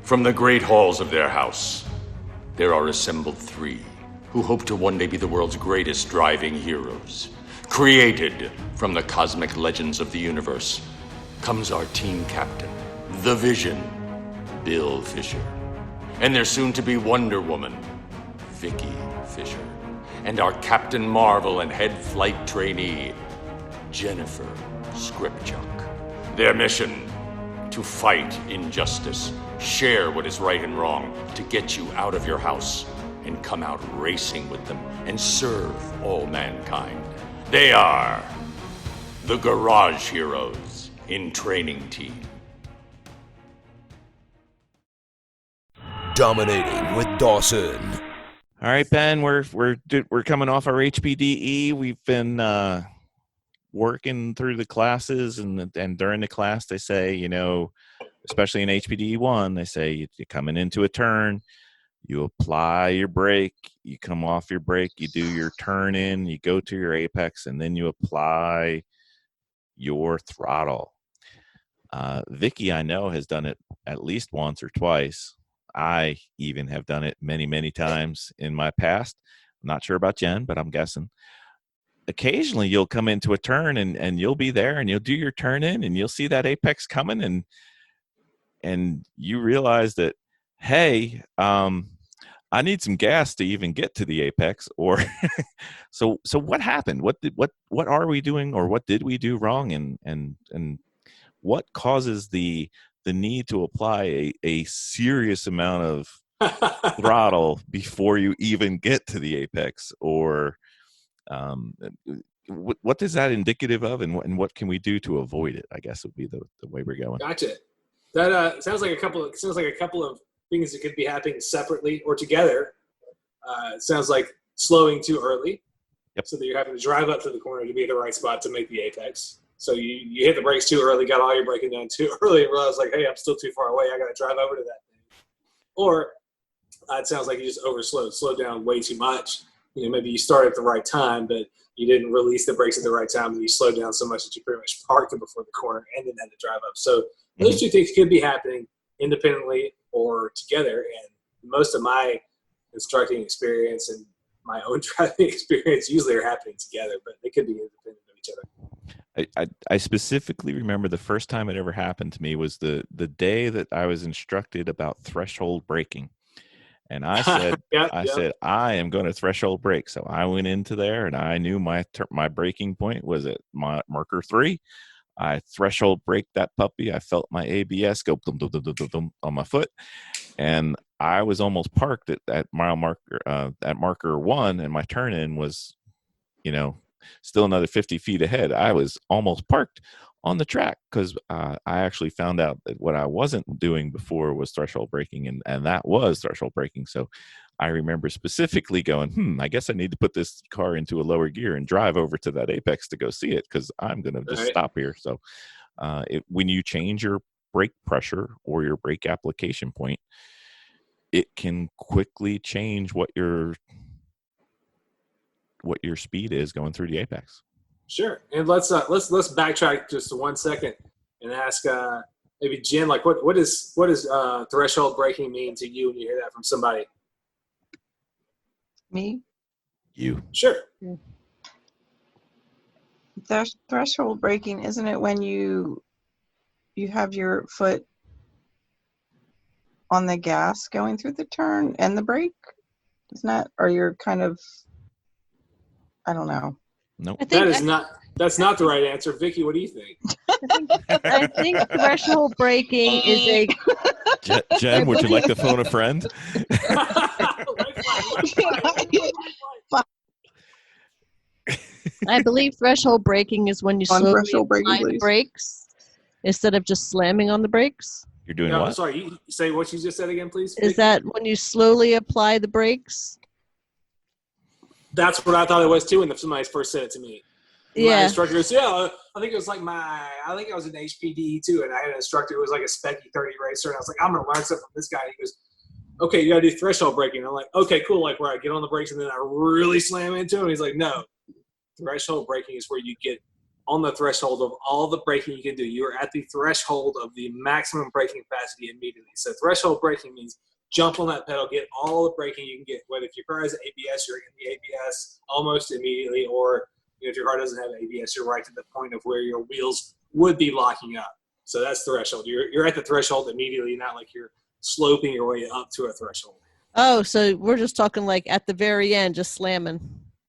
From the great halls of their house, there are assembled three who hope to one day be the world's greatest driving heroes. Created from the cosmic legends of the universe comes our team captain, the Vision, Bill Fisher, and their soon-to-be Wonder Woman, Vicky Fisher, and our Captain Marvel and head flight trainee, Jennifer Scripchuk. Their mission: to fight injustice, share what is right and wrong, to get you out of your house and come out racing with them and serve all mankind. They are the Garage Heroes in Training Team. Dominating with Dawson. All right, Ben, we're coming off our HPDE. We've been working through the classes, and during the class they say, especially in HPDE 1, they say you're coming into a turn, you apply your brake, you come off your brake, you do your turn in, you go to your apex, and then you apply your throttle. Vicky, I know, has done it at least once or twice. I even have done it many, many times in my past. I'm not sure about Jen, but I'm guessing. Occasionally you'll come into a turn and you'll be there and you'll do your turn in and you'll see that apex coming and you realize that, hey, I need some gas to even get to the apex. Or so what happened? What are we doing, or what did we do wrong, and what causes the need to apply a serious amount of throttle before you even get to the apex? Or what is that indicative of, and what can we do to avoid it, I guess would be the way we're going. Gotcha. That sounds like a couple of things that could be happening separately or together. It sounds like slowing too early. Yep. So that you're having to drive up to the corner to be at the right spot to make the apex. So you hit the brakes too early, got all your braking done too early, and realized, like, hey, I'm still too far away. I got to drive over to that thing. Or it sounds like you just slowed down way too much. Maybe you started at the right time, but you didn't release the brakes at the right time, and you slowed down so much that you pretty much parked it before the corner and then had to drive up. So those two things could be happening independently or together. And most of my instructing experience and my own driving experience usually are happening together, but they could be independent of each other. I specifically remember the first time it ever happened to me was the day that I was instructed about threshold braking. And I said, said, I am going to threshold brake. So I went into there and I knew my braking point was at my marker 3. I threshold braked that puppy. I felt my ABS go dum, dum, dum, dum, dum, dum, on my foot. And I was almost parked at mile marker, at marker 1. And my turn in was, still another 50 feet ahead. I was almost parked on the track because I actually found out that what I wasn't doing before was threshold braking, and that was threshold braking. So I remember specifically going, I guess I need to put this car into a lower gear and drive over to that apex to go see it, because I'm going to just stop here. So when you change your brake pressure or your brake application point, it can quickly change what your speed is going through the apex. Sure. And let's backtrack just 1 second and ask maybe Jen, like what does threshold braking mean to you when you hear that from somebody? Me? You. Sure. Threshold braking, isn't it when you have your foot on the gas going through the turn and the brake? Isn't that, or you're kind of, I don't know. Nope. That's not the right answer. Vicky, what do you think? I think threshold braking is a... Jen, would you like to phone a friend? I believe threshold braking is when you slowly apply the brakes instead of just slamming on the brakes. You're doing what? Sorry, you say what you just said again, please. Is that when you slowly apply the brakes? That's what I thought it was too when somebody first said it to me. Yeah. My instructor was, I think it was like I think I was in HPD too, and I had an instructor who was like a Specky 30 racer, and I was like, I'm going to learn something from this guy. And he goes, okay, you got to do threshold braking. And I'm like, okay, cool. Like where I get on the brakes and then I really slam into him. He's like, no, threshold braking is where you get on the threshold of all the braking you can do. You're at the threshold of the maximum braking capacity immediately. So threshold braking means jump on that pedal, get all the braking you can get. Whether if your car has ABS, you're in the ABS almost immediately, or if your car doesn't have ABS, you're right to the point of where your wheels would be locking up. So that's threshold. You're at the threshold immediately, not like you're sloping your way up to a threshold. Oh, so we're just talking like at the very end, just slamming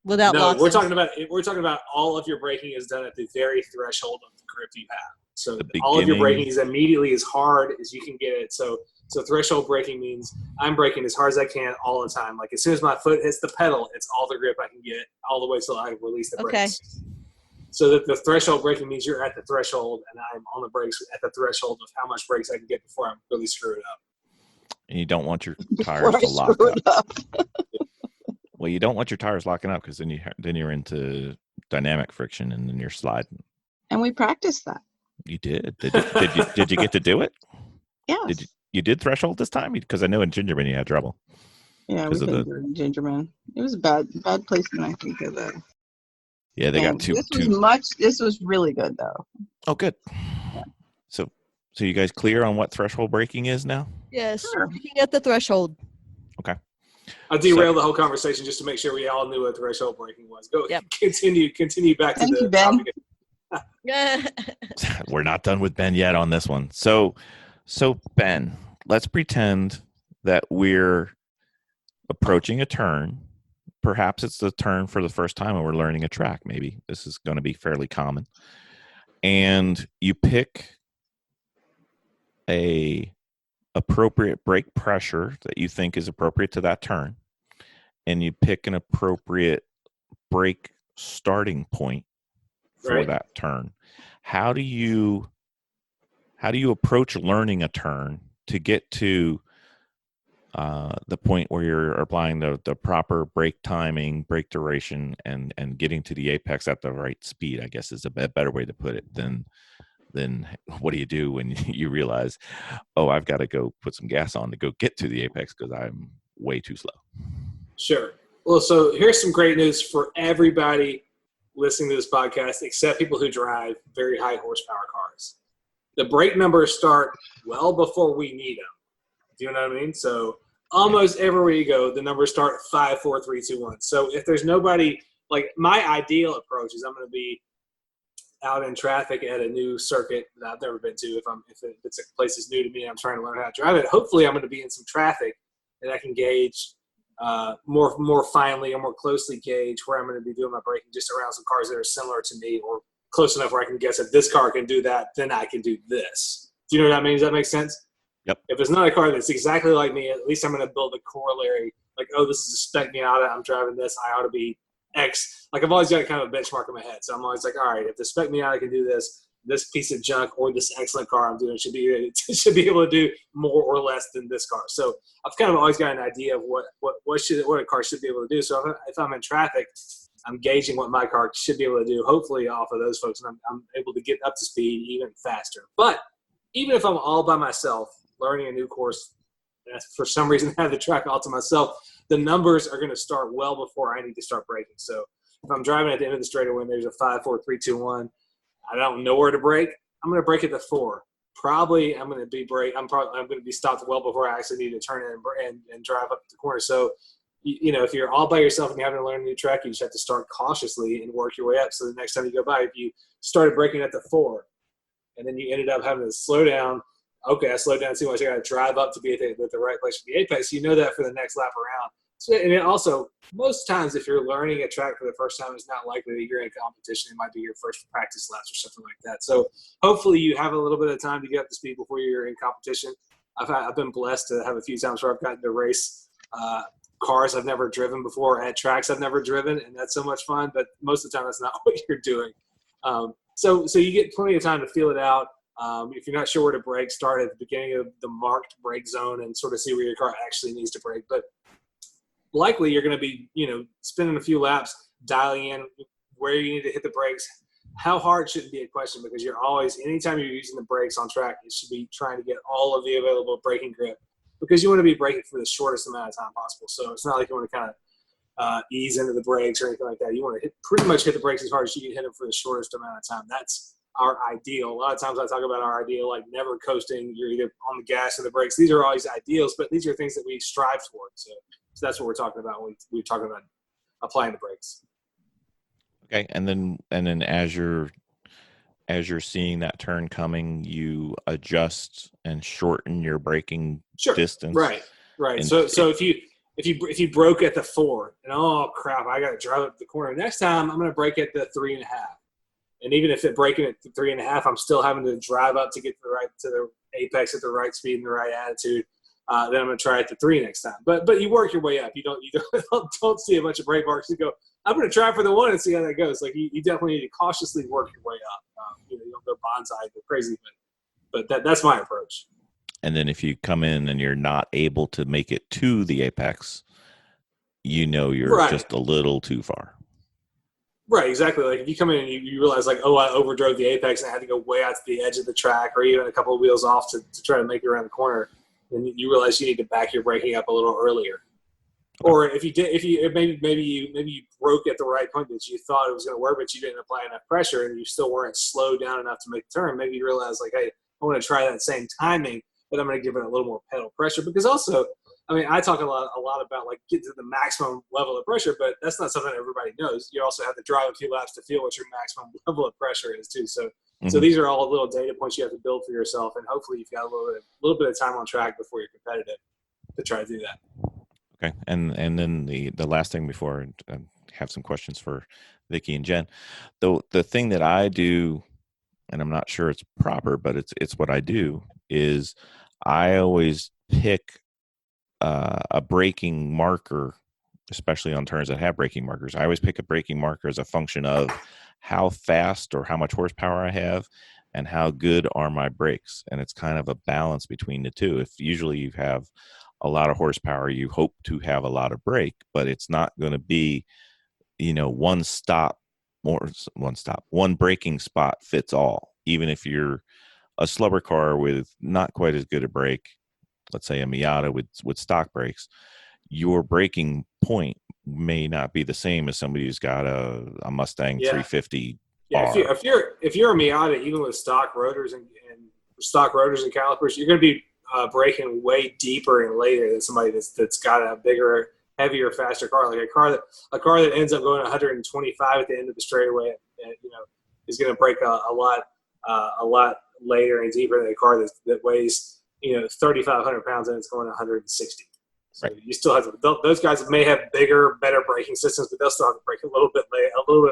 without locking. We're talking about all of your braking is done at the very threshold of the grip you have. So all of your braking is immediately as hard as you can get it. So threshold braking means I'm braking as hard as I can all the time. Like as soon as my foot hits the pedal, it's all the grip I can get all the way till I release the brakes. So that the threshold braking means you're at the threshold, and I'm on the brakes at the threshold of how much brakes I can get before I'm really screwed up. And you don't want your tires to lock up. Well, you don't want your tires locking up because then you're into dynamic friction and then you're sliding. And we practiced that. You did. Did you get to do it? Yes. You did threshold this time? Because I know in Gingerman you had trouble. Yeah, we couldn't do it in Gingerman. It was a bad placement, I think, of the. Yeah, they got two. This was really good though. Oh, good. Yeah. So you guys clear on what threshold braking is now? Yes, sure. Braking at the threshold. Okay. I derailed the whole conversation just to make sure we all knew what threshold braking was. Go. Yep. Continue back to the topic. We're not done with Ben yet on this one. So Ben, let's pretend that we're approaching a turn. Perhaps it's the turn for the first time and we're learning a track. Maybe this is going to be fairly common. And you pick a appropriate brake pressure that you think is appropriate to that turn. And you pick an appropriate brake starting point for that turn. How do you approach learning a turn to get to the point where you're applying the proper brake timing, brake duration, and getting to the apex at the right speed, I guess is a better way to put it than what do you do when you realize, oh, I've got to go put some gas on to go get to the apex because I'm way too slow. Sure. Well, so here's some great news for everybody listening to this podcast, except people who drive very high horsepower cars. The brake numbers start well before we need them. Do you know what I mean? So almost everywhere you go, the numbers start 5, 4, 3, 2, 1. So if there's nobody, like my ideal approach is I'm going to be out in traffic at a new circuit that I've never been to. If it's a place that's new to me and I'm trying to learn how to drive it, hopefully I'm going to be in some traffic that I can gauge more finely or more closely gauge where I'm going to be doing my braking just around some cars that are similar to me or close enough where I can guess if this car can do that, then I can do this. Do you know what I mean? Does that make sense? Yep. If it's not a car that's exactly like me, at least I'm going to build a corollary. Like, oh, this is a spec Miata. I'm driving this. I ought to be X. Like, I've always got kind of a benchmark in my head. So I'm always like, all right, if the spec Miata can do this piece of junk or this excellent car I'm doing should be able to do more or less than this car. So I've kind of always got an idea of what a car should be able to do. So if I'm in traffic, I'm gauging what my car should be able to do, hopefully off of those folks, and I'm able to get up to speed even faster. But even if I'm all by myself, learning a new course, and for some reason I have the track all to myself, the numbers are going to start well before I need to start braking. So if I'm driving at the end of the straightaway and there's a 5, 4, 3, 2, 1, I don't know where to brake, I'm going to brake at the 4. Probably I'm going to be stopped well before I actually need to turn in and drive up the corner. So, if you're all by yourself and you're having to learn a new track, you just have to start cautiously and work your way up. So the next time you go by, if you started braking at the 4 and then you ended up having to slow down, okay, I slowed down too much. I got to drive up to be at the right place for the apex. You know that for the next lap around. So, and it also, most times if you're learning a track for the first time, it's not likely that you're in competition. It might be your first practice laps or something like that. So hopefully you have a little bit of time to get up to speed before you're in competition. I've been blessed to have a few times where I've gotten to race cars I've never driven before at tracks I've never driven, and that's so much fun. But most of the time, that's not what you're doing. So you get plenty of time to feel it out. If you're not sure where to brake, start at the beginning of the marked brake zone and sort of see where your car actually needs to brake. But likely you're going to be, spending a few laps, dialing in where you need to hit the brakes. How hard shouldn't be a question, because you're always, anytime you're using the brakes on track, you should be trying to get all of the available braking grip, because you want to be braking for the shortest amount of time possible. So it's not like you want to kind of ease into the brakes or anything like that. You want to pretty much hit the brakes as hard as you can hit them for the shortest amount of time. That's our ideal. A lot of times I talk about our ideal, like never coasting. You're either on the gas or the brakes. These are always ideals, but these are things that we strive toward. So that's what we're talking about when we're talking about applying the brakes. Okay, and then as you're seeing that turn coming, you adjust and shorten your braking distance. Right. And So if you broke at the 4 and oh crap, I got to drive up the corner. Next time I'm going to brake at the 3.5. And even if it braking at 3.5, I'm still having to drive up to get to the apex at the right speed and the right attitude. Then I'm going to try it to 3 next time. But you work your way up. You don't see a bunch of brake marks. You go, I'm going to try for the 1 and see how that goes. Like you definitely need to cautiously work your way up. You don't go bonsai, go crazy, but that's my approach. And then if you come in and you're not able to make it to the apex, you're just a little too far. Right, exactly. Like if you come in and you realize like, oh, I overdrove the apex and I had to go way out to the edge of the track or even a couple of wheels off to try to make it around the corner, then you realize you need to back your braking up a little earlier. Okay. Or maybe you broke at the right point that you thought it was going to work, but you didn't apply enough pressure and you still weren't slowed down enough to make the turn. Maybe you realize like, hey, I want to try that same timing, but I'm going to give it a little more pedal pressure because also, I talk a lot about like get to the maximum level of pressure, but that's not something everybody knows. You also have to drive a few laps to feel what your maximum level of pressure is too. So, So these are all little data points you have to build for yourself, and hopefully you've got a little bit of time on track before you're competitive to try to do that. Okay, and then the last thing before I have some questions for Vicky and Jen, the thing that I do, and I'm not sure it's proper, but it's what I do is I always pick a braking marker, especially on turns that have braking markers. I always pick a braking marker as a function of how fast or how much horsepower I have and how good are my brakes. And it's kind of a balance between the two. If usually you have a lot of horsepower, you hope to have a lot of brake, but it's not going to be, one braking spot fits all. Even if you're a slower car with not quite as good a brake, let's say a Miata with stock brakes, your braking point may not be the same as somebody who's got a Mustang 350. Yeah, if you're a Miata, even with stock rotors and calipers, you're going to be braking way deeper and later than somebody that's got a bigger, heavier, faster car. Like a car that ends up going 125 at the end of the straightaway, is going to brake a lot later and deeper than a car that weighs 3,500 pounds and it's going 160. So you still have to. Those guys may have bigger, better braking systems, but they'll still have to brake a little bit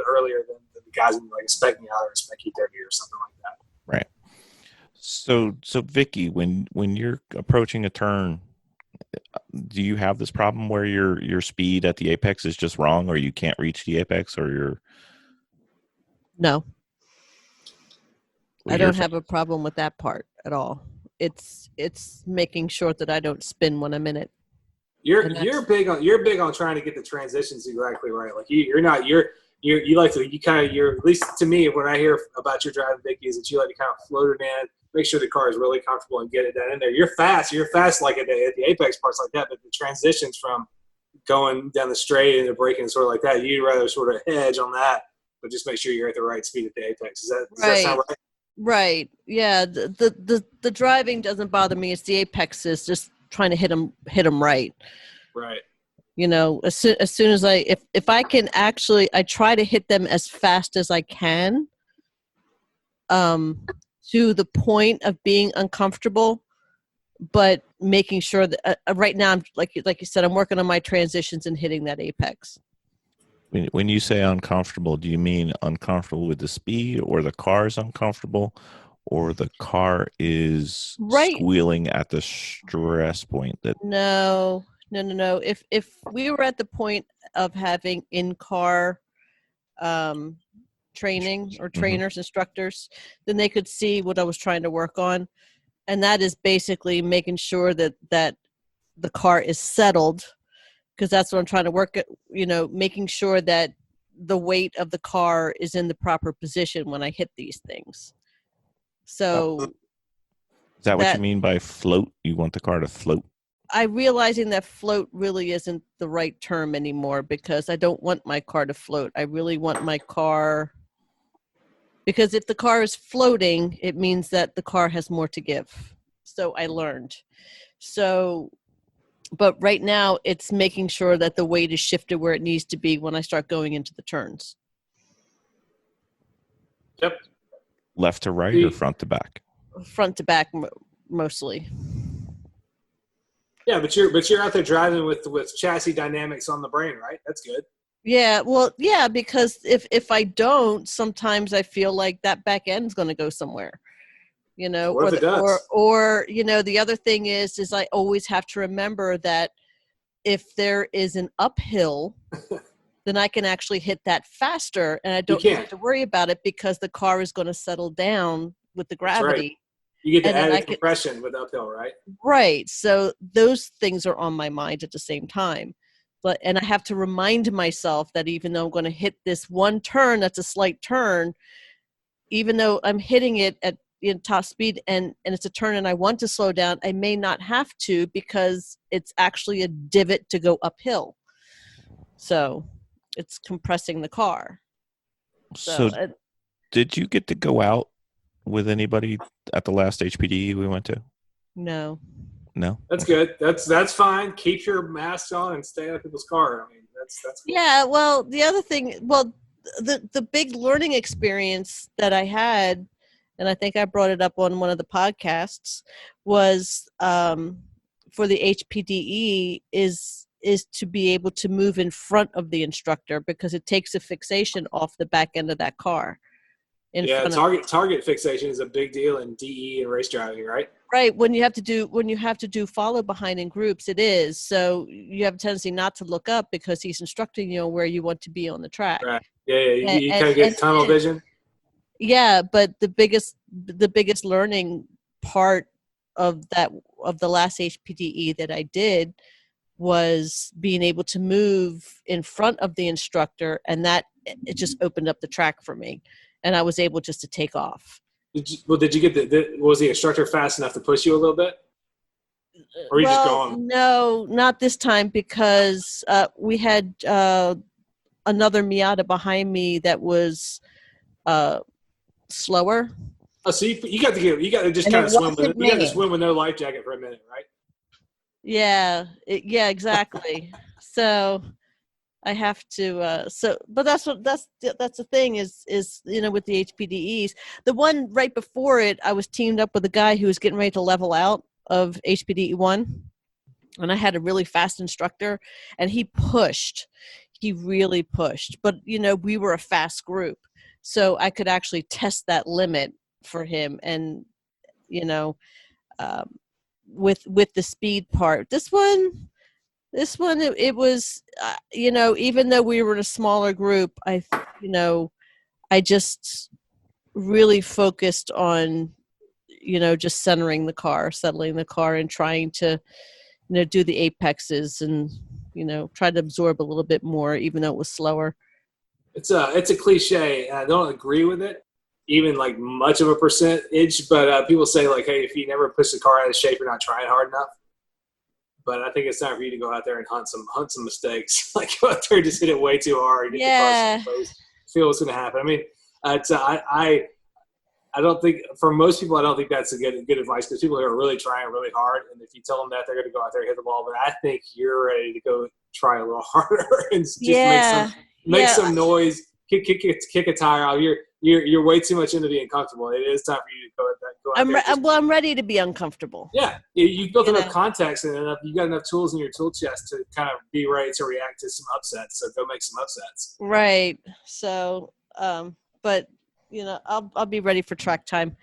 earlier than the guys in like a Spec Miata or a Spec E30 or something like that. Right. So Vicky, when you're approaching a turn, do you have this problem where your speed at the apex is just wrong, or you can't reach the apex, or you're? No. I don't have a problem with that part at all. It's making sure that I don't spin when I'm in it. You're big on trying to get the transitions exactly right. Like you're like to at least to me when I hear about your driving, Vicky, is that you like to kind of float it in, make sure the car is really comfortable and get it down in there. You're fast like at the apex parts like that, but the transitions from going down the straight and the braking and sort of like that, you'd rather sort of hedge on that, but just make sure you're at the right speed at the apex. Does that sound right? Right. Yeah. The driving doesn't bother me. It's the apexes, just trying to hit them right. Right. As soon as if I can actually, I try to hit them as fast as I can, to the point of being uncomfortable, but making sure that right now, I'm like you said, I'm working on my transitions and hitting that apex. When you say uncomfortable, do you mean uncomfortable with the speed, or the car is uncomfortable, or the car is squealing at the stress point? No. If we were at the point of having in-car training or trainers, instructors, then they could see what I was trying to work on, and that is basically making sure that the car is settled. Because that's what I'm trying to work at, making sure that the weight of the car is in the proper position when I hit these things. So is that what you mean by float? You want the car to float? realizing that float really isn't the right term anymore, because I don't want my car to float. I really want my car, because if the car is floating, it means that the car has more to give. So I learned. So, but right now it's making sure that the weight is shifted where it needs to be when I start going into the turns. Yep. Left to right or front to back? Front to back mostly. Yeah, but you're out there driving with chassis dynamics on the brain, right? That's good. Yeah, well, yeah, because if I don't, sometimes I feel like that back end's going to go somewhere, you know. What if it does? Or you know, the other thing is I always have to remember that if there is an uphill, then I can actually hit that faster, and I don't have to worry about it because the car is going to settle down with the gravity. Right. You get the added compression with uphill, right? Right. So those things are on my mind at the same time. And I have to remind myself that even though I'm going to hit this one turn, that's a slight turn, even though I'm hitting it in top speed and it's a turn and I want to slow down, I may not have to because it's actually a divot to go uphill. So it's compressing the car. So did you get to go out with anybody at the last HPDE we went to? No. That's good. That's fine. Keep your mask on and stay out of people's car. I mean, that's cool. Yeah. Well, the other thing, the big learning experience that I had, and I think I brought it up on one of the podcasts, was for the HPDE is to be able to move in front of the instructor, because it takes a fixation off the back end of that car. Target fixation is a big deal in DE and race driving, right? Right. When you have to do follow behind in groups, it is. So you have a tendency not to look up because he's instructing you where you want to be on the track. Right. Yeah. You kind of get tunnel vision. Yeah, but the biggest learning part of the last HPDE that I did was being able to move in front of the instructor, and that it just opened up the track for me, and I was able just to take off. Did you get was the instructor fast enough to push you a little bit? Or you just going? No, not this time, because we had another Miata behind me that was slower. Oh, so you got to just kind of swim with it. You got to swim with no life jacket for a minute, right? Yeah, exactly. So I have to. But that's the thing is with the HPDEs, the one right before it, I was teamed up with a guy who was getting ready to level out of HPDE 1, and I had a really fast instructor, and he really pushed. But we were a fast group, so I could actually test that limit for him, and with the speed part. This one, it was, even though we were in a smaller group, I just really focused on, just settling the car, and trying to, do the apexes and, try to absorb a little bit more, even though it was slower. It's a cliche, and I don't agree with it, even like much of a percentage, but people say like, hey, if you never push the car out of shape, you're not trying hard enough. But I think it's time for you to go out there and hunt some mistakes. Like go out there and just hit it way too hard. Get the car exposed, feel what's going to happen. I mean, I don't think, for most people, I don't think that's a good advice, because people are really trying really hard, and if you tell them that, they're going to go out there and hit the ball. But I think you're ready to go try a little harder and just make some noise, kick a tire out. You're way too much into being comfortable. It is time for you to go out there. I'm ready to be uncomfortable. Yeah, you've built enough context and you got enough tools in your tool chest to kind of be ready to react to some upsets. So go make some upsets. Right. So, but I'll be ready for track time.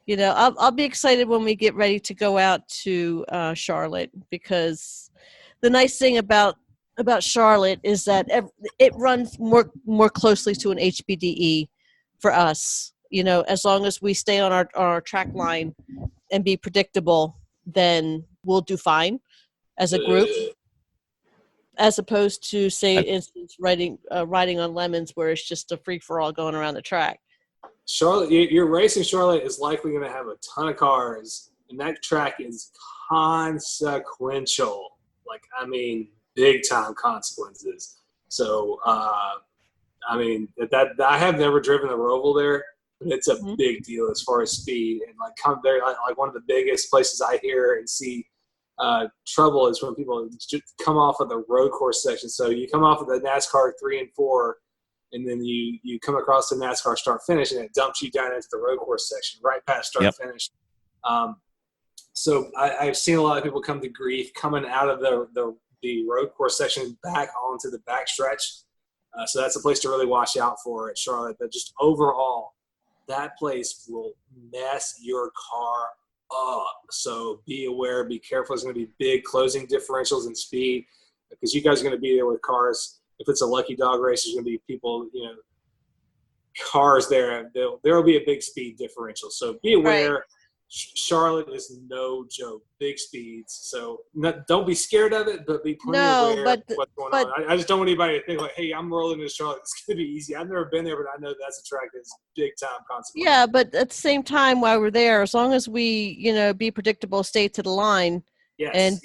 I'll be excited when we get ready to go out to Charlotte, because the nice thing about Charlotte is that it runs more closely to an HPDE for us. As long as we stay on our track line and be predictable, then we'll do fine as a group, as opposed to, say, instance, riding on lemons, where it's just a free-for-all going around the track. Charlotte, your race in Charlotte is likely going to have a ton of cars and that track is consequential. Like, I mean, big time consequences. So, I mean, that I have never driven the Roval there, but it's a big deal as far as speed. And like, come there, like one of the biggest places I hear and see trouble is when people just come off of the road course section. So you come off of the NASCAR 3 and 4, and then you come across the NASCAR start finish, and it dumps you down into the road course section, right past start finish. So I've seen a lot of people come to grief coming out of the road course section back onto the back stretch. So that's a place to really watch out for at Charlotte. But just overall, that place will mess your car up. So be aware, be careful. There's going to be big closing differentials in speed because you guys are going to be there with cars. If it's a lucky dog race, there's going to be people, cars there. There will be a big speed differential. So be aware. Right. Charlotte is no joke. Big speeds. So don't be scared of it, but be pretty aware of what's going on. I just don't want anybody to think like, hey, I'm rolling into Charlotte. It's going to be easy. I've never been there, but I know that's a track that's big time consequence. Yeah, but at the same time, while we're there, as long as we, be predictable, stay to the line, and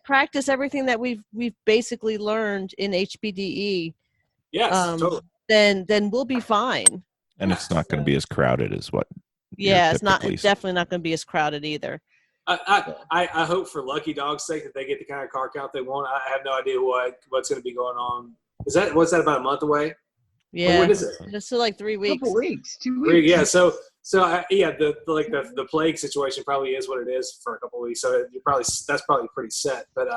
practice everything that we've basically learned in HPDE. Yes, totally. Then we'll be fine. And it's not going to be as crowded as what. Yeah, it's definitely not going to be as crowded either. I hope for Lucky Dog's sake that they get the kind of car count they want. I have no idea what's going to be going on. What's that about a month away? Yeah. What is it? It's still like 3 weeks. Couple weeks, 2 weeks. Yeah. So the plague situation probably is what it is for a couple of weeks. So that's probably pretty set. But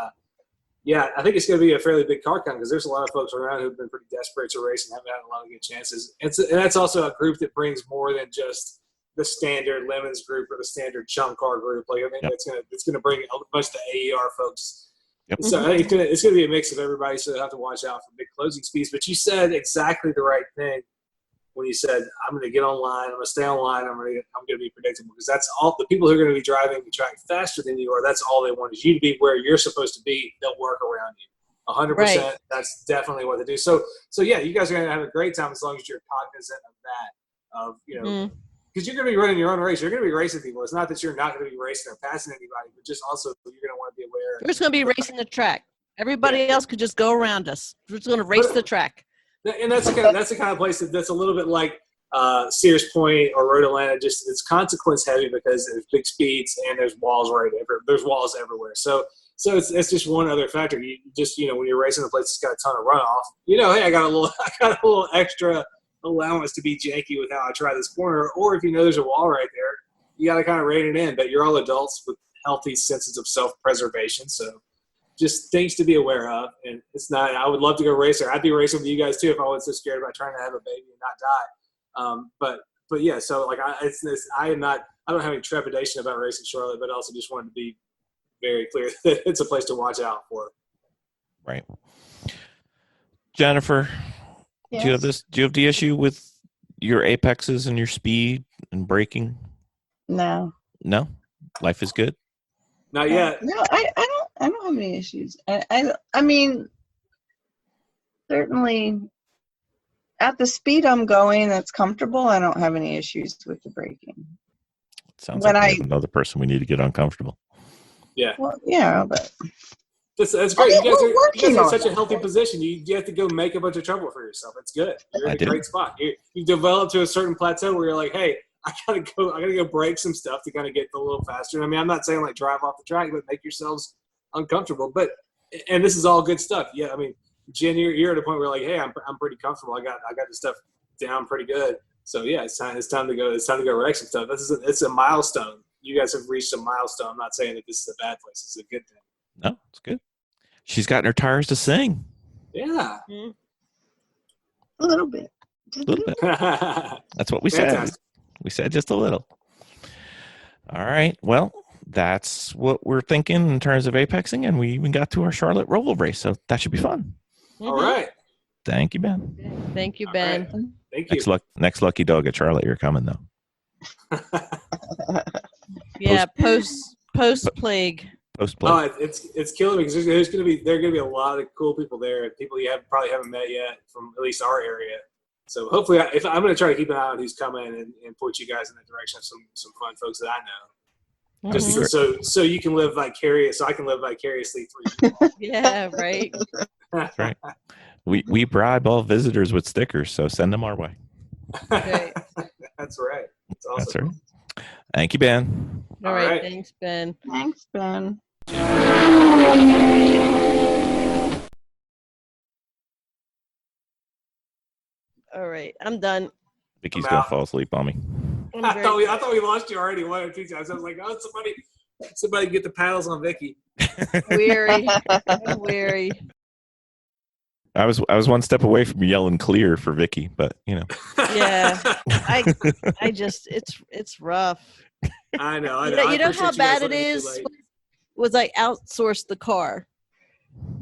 yeah, I think it's going to be a fairly big car count because there's a lot of folks around who've been pretty desperate to race and haven't had a lot of good chances. And that's also a group that brings more than just the standard Lemons group or the standard Chum car group. Like, I mean, it's gonna bring a bunch of the AER folks. Yep. So I think it's gonna be a mix of everybody. So they have to watch out for big closing speeds. But you said exactly the right thing when you said, "I'm gonna get online. I'm gonna stay online. I'm gonna be predictable," because that's all the people who are gonna be driving the track faster than you are. That's all they want is you to be where you're supposed to be. They'll work around you. 100%. That's definitely what they do. So yeah, you guys are gonna have a great time as long as you're cognizant of that. Because you're going to be running your own race. You're going to be racing people. It's not that you're not going to be racing or passing anybody, but just also you're going to want to be aware. We're just going to be racing the track. Everybody else could just go around us. We're just going to race the track. And that's the kind of place that's a little bit like Sears Point or Road Atlanta. Just it's consequence heavy because there's big speeds and there's walls there's walls everywhere. So it's just one other factor. You just when you're racing a place that's got a ton of runoff, hey, I got a little extra allowance to be janky with how I try this corner, or if there's a wall right there, you got to kind of rein it in. But you're all adults with healthy senses of self-preservation, so just things to be aware of. And it's not. I would love to go race there. I'd be racing with you guys too if I wasn't so scared about trying to have a baby and not die. But yeah. So like I don't have any trepidation about racing Charlotte, but also just wanted to be very clear that it's a place to watch out for. Right, Jennifer. Yes. Do you have the issue with your apexes and your speed and braking? No. Life is good. Not yet. No, I don't have any issues. I mean, certainly at the speed I'm going, that's comfortable. I don't have any issues with the braking. Sounds like we have another person we need to get uncomfortable. Yeah. Well, yeah, but. That's great. You guys are in such a healthy position. You have to go make a bunch of trouble for yourself. It's good. You're in a great spot. You develop to a certain plateau where you're like, hey, I gotta go break some stuff to kind of get a little faster. I mean, I'm not saying like drive off the track, but make yourselves uncomfortable. And this is all good stuff. Yeah, I mean, Jen, you're at a point where like, hey, I'm pretty comfortable. I got this stuff down pretty good. So yeah, it's time to go. It's time to go wreck some stuff. It's a milestone. You guys have reached a milestone. I'm not saying that this is a bad place. This is a good thing. No, it's good. She's gotten her tires to sing. Yeah. A little bit. That's what we said. We said just a little. All right. Well, that's what we're thinking in terms of apexing, and we even got to our Charlotte Roval race, so that should be fun. All right. Thank you, Ben. Thank you, Ben. Right. Thank you. Next lucky dog at Charlotte, you're coming though. Yeah, post plague. Oh, it's killing me because there are going to be a lot of cool people there, people you probably haven't met yet from at least our area. So hopefully, I'm going to try to keep an eye on who's coming and point you guys in the direction of some fun folks that I know. Just Mhm. so you can live vicarious. So I can live vicariously through you. Yeah, right. That's right. We bribe all visitors with stickers, so send them our way. Right. That's right. That's awesome. That's right. Thank you, Ben. All All right. right. Thanks, Ben. Thanks, Ben. All right. I'm done. Vicky's I'm gonna out. fall asleep on me. I'm I very thought we lost you already 1 or 2 times. I was like, oh, somebody get the paddles on Vicky. weary. I'm weary. I was one step away from yelling clear for Vicky, but you know. Yeah. I just it's rough. I know. You know I how appreciate you bad guys it letting me is too late. was I outsourced the car.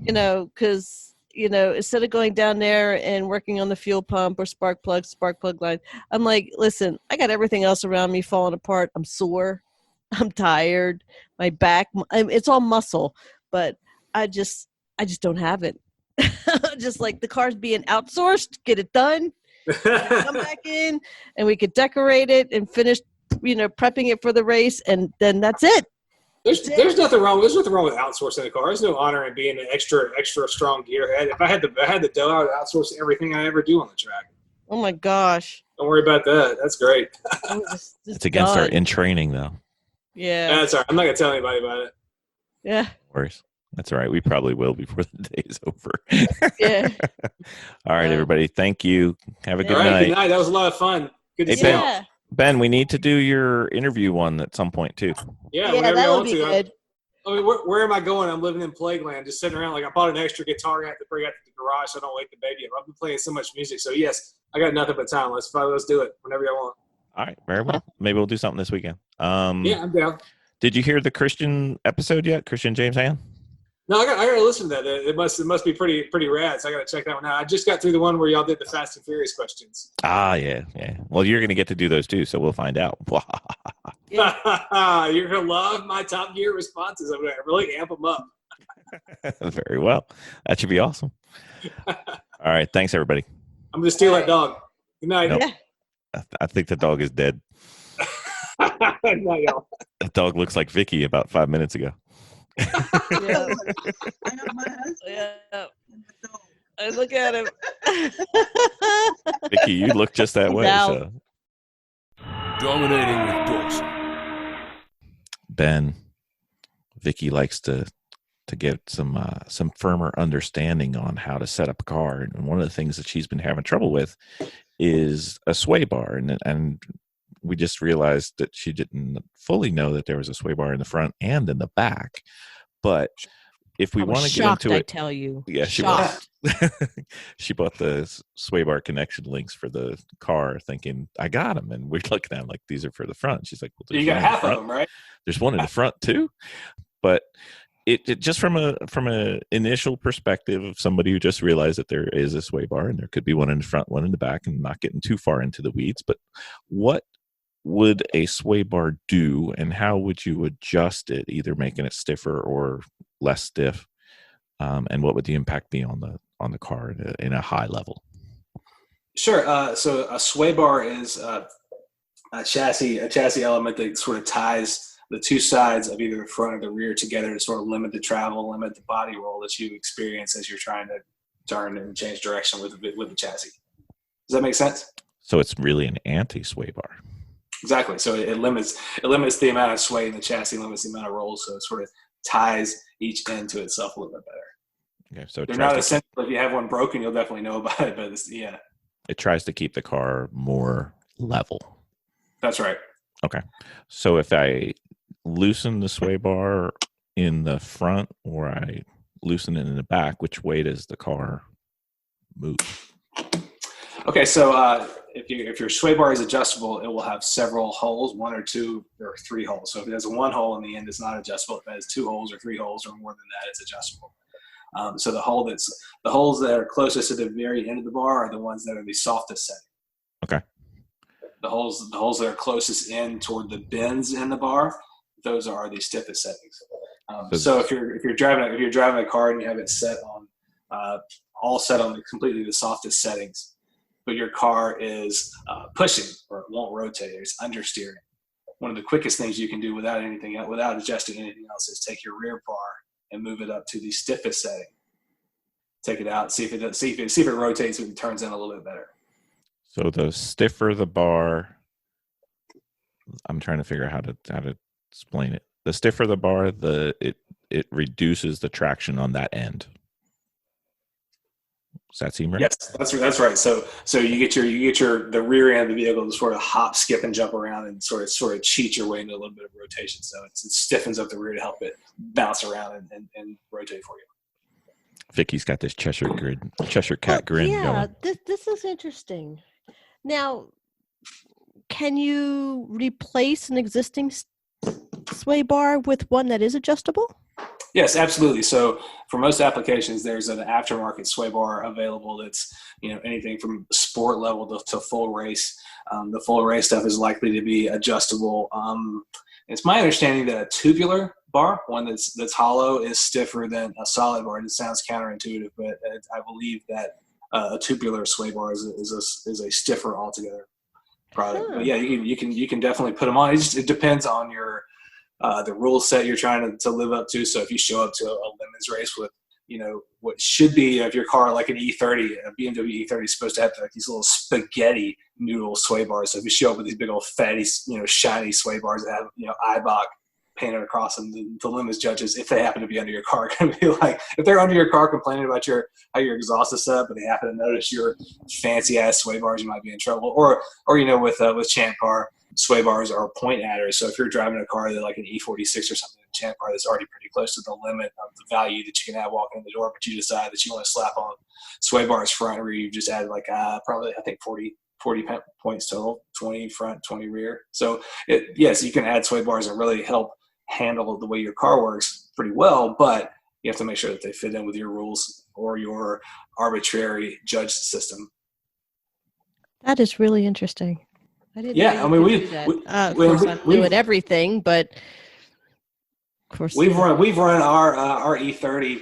Because instead of going down there and working on the fuel pump or spark plug line, I'm like, listen, I got everything else around me falling apart. I'm sore. I'm tired. My back, it's all muscle, but I just don't have it. Just like the car's being outsourced, get it done, come back in, and we could decorate it and finish, prepping it for the race, and then that's it. There's nothing wrong. There's nothing wrong with outsourcing a car. There's no honor in being an extra strong gearhead. If I had the dough, I would outsource everything I ever do on the track. Oh my gosh. Don't worry about that. That's great. I'm just It's against our done. in training though. Yeah. That's all right. I'm not gonna tell anybody about it. Yeah. No worries. That's all right. We probably will before the day is over. Yeah. All right, Yeah. everybody. Thank you. Have a good All right. night. Good night. That was a lot of fun. Good to Hey, see Ben. y'all. Yeah. Ben, we need to do your interview one at some point too. Yeah. Yeah, Whenever that you would want be to. good. I mean, where am I going? I'm living in Plagueland, just sitting around. Like I bought an extra guitar I have to bring out to the garage so I don't wake the baby up. I've been playing so much music. So yes, I got nothing but time. Let's do it whenever y'all want. All right, very well. Maybe we'll do something this weekend. Yeah, I'm down. Did you hear the Christian episode yet? Christian James Han? No, I got to listen to that. It must be pretty rad. So I got to check that one out. I just got through the one where y'all did the Fast and Furious questions. Ah, yeah. Well, you're gonna get to do those too, so we'll find out. Yeah. You're gonna love my Top Gear responses. I'm gonna really amp them up. Very well. That should be awesome. All right, thanks everybody. I'm gonna steal that dog. Good night. Nope. Yeah. I think the dog is dead. Good night, y'all. That dog looks like Vicky about 5 minutes ago. Yeah. I have my husband. Yeah. I look at him. Vicky, you look just that He's way. out. So. Dominating with Dawson. Ben, Vicky likes to get some firmer understanding on how to set up a car, and one of the things that she's been having trouble with is a sway bar, and we just realized that she didn't fully know that there was a sway bar in the front and in the back. But if we I was want to get shocked, into I it, tell you. yeah, she Shocked. was. She bought the sway bar connection links for the car, thinking I got them, and we're looking at them like these are for the front. She's like, well, there's You got one in the half of front. them, right? There's one in the front too, but it just from a initial perspective of somebody who just realized that there is a sway bar and there could be one in the front, one in the back, and not getting too far into the weeds. But what would a sway bar do, and how would you adjust it, either making it stiffer or less stiff? And what would the impact be on the car in a high level? Sure. So a sway bar is a chassis element that sort of ties the two sides of either the front or the rear together to sort of limit the travel, limit the body roll that you experience as you're trying to turn and change direction with the chassis. Does that make sense? So it's really an anti-sway bar. Exactly. So it limits the amount of sway in the chassis, limits the amount of roll, so it sort of ties each end to itself a little bit better. Okay, so They're not essential. If you have one broken, you'll definitely know about it. But yeah, it tries to keep the car more level. that's right. Okay, so if I loosen the sway bar in the front or I loosen it in the back, which way does the car move? Okay, so if your sway bar is adjustable, it will have several holes, 1 or 2 or 3 holes. So if it has 1 hole in the end, it's not adjustable. If it has 2 holes or 3 holes or more than that, it's adjustable. So the holes that are closest to the very end of the bar are the ones that are the softest setting. Okay. The holes that are closest in toward the bends in the bar, those are the stiffest settings. So if you're driving a car and you have it set on all set on completely the softest settings, but your car is pushing or it won't rotate, it's understeering, one of the quickest things you can do without adjusting anything else is take your rear bar and move it up to the stiffest setting. Take it out, see if it rotates and turns in a little bit better. So the stiffer the bar, I'm trying to figure out how to explain it. The stiffer the bar, it reduces the traction on that end. Does that seem right? Yes, that's right. So you get the rear end of the vehicle to sort of hop, skip, and jump around and sort of cheat your way into a little bit of rotation. So it stiffens up the rear to help it bounce around and rotate for you. Vicky's got this Cheshire cat grin yeah, going. this is interesting. Now, can you replace an existing sway bar with one that is adjustable? Yes, absolutely. So for most applications, there's an aftermarket sway bar available that's, anything from sport level to full race. The full race stuff is likely to be adjustable. It's my understanding that a tubular bar, one that's hollow, is stiffer than a solid bar. It sounds counterintuitive, but I believe that a tubular sway bar is a stiffer altogether product. But yeah, you can definitely put them on. It depends on your the rule set you're trying to live up to. So if you show up to a lemons race with, what should be, if your car like an E30, a BMW E30 is supposed to have like these little spaghetti noodle sway bars. So if you show up with these big old fatty, shiny sway bars that have, IBOC painted across them, the lemons judges, if they happen to be under your car, are going to be like, if they're under your car complaining about how your exhaust is set up, but they happen to notice your fancy ass sway bars, you might be in trouble. Or with Champ Car, sway bars are point adders. So if you're driving a car that like an E46 or something, a Champ Car that's already pretty close to the limit of the value that you can have walking in the door, but you decide that you want to slap on sway bars front and rear, you just add like probably I think 40 points total, 20 front, 20 rear. So yes, you can add sway bars and really help handle the way your car works pretty well, but you have to make sure that they fit in with your rules or your arbitrary judge system. That is really interesting. I didn't Yeah, know you could do that. Of course, I'm new at everything, but of course we've run our E30